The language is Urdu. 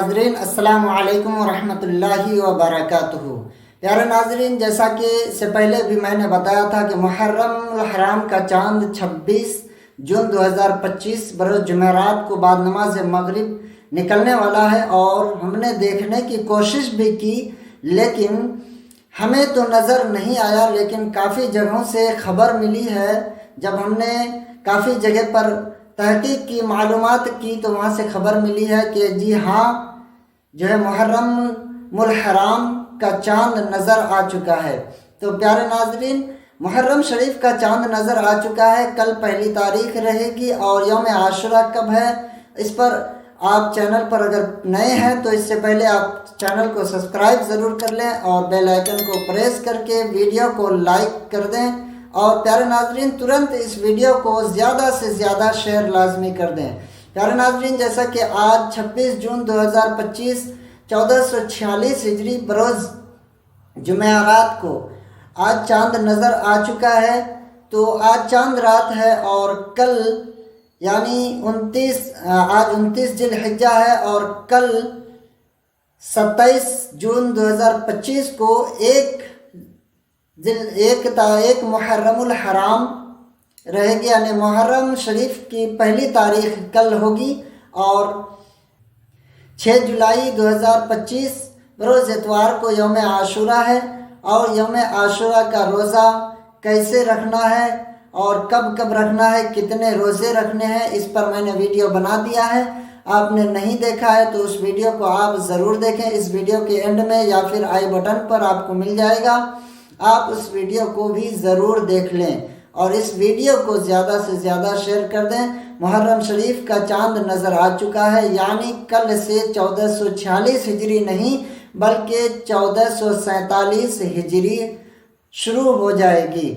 ناظرین السلام علیکم ورحمۃ اللہ وبرکاتہ۔ پیارے ناظرین، جیسا کہ اس سے پہلے بھی میں نے بتایا تھا کہ محرم الحرام کا چاند 26 جون 2025 بروز جمعرات کو بعد نماز مغرب نکلنے والا ہے، اور ہم نے دیکھنے کی کوشش بھی کی لیکن ہمیں تو نظر نہیں آیا، لیکن کافی جگہوں سے خبر ملی ہے۔ جب ہم نے کافی جگہ پر تحقیق کی، معلومات کی، تو وہاں سے خبر ملی ہے کہ جی ہاں جو ہے محرم الحرام کا چاند نظر آ چکا ہے۔ تو پیارے ناظرین، محرم شریف کا چاند نظر آ چکا ہے۔ کل پہلی تاریخ رہے گی، اور یوم عاشورہ کب ہے اس پر آپ چینل پر اگر نئے ہیں تو اس سے پہلے آپ چینل کو سبسکرائب ضرور کر لیں اور بیل آئیکن کو پریس کر کے ویڈیو کو لائک کر دیں، اور پیارے ناظرین ترنت اس ویڈیو کو زیادہ سے زیادہ شیئر لازمی کر دیں۔ پیارے ناظرین، جیسا کہ آج 26 جون 2025 1446 ہجری بروز جمعرات کو آج چاند نظر آ چکا ہے۔ تو آج چاند رات ہے، اور کل یعنی آج 29 ذی الحجہ ہے، اور کل 27 جون 2025 کو ایک محرم الحرام رہے گی، یعنی محرم شریف کی پہلی تاریخ کل ہوگی، اور 6 جولائی 2025 بروز اتوار کو یوم عاشورہ ہے۔ اور یوم عاشورہ کا روزہ کیسے رکھنا ہے اور کب کب رکھنا ہے، کتنے روزے رکھنے ہیں، اس پر میں نے ویڈیو بنا دیا ہے۔ آپ نے نہیں دیکھا ہے تو اس ویڈیو کو آپ ضرور دیکھیں، اس ویڈیو کے اینڈ میں یا پھر آئی بٹن پر آپ کو مل جائے گا، آپ اس ویڈیو کو بھی ضرور دیکھ لیں اور اس ویڈیو کو زیادہ سے زیادہ شیئر کر دیں۔ محرم شریف کا چاند نظر آ چکا ہے، یعنی کل سے 1446 ہجری نہیں بلکہ 1447 ہجری شروع ہو جائے گی۔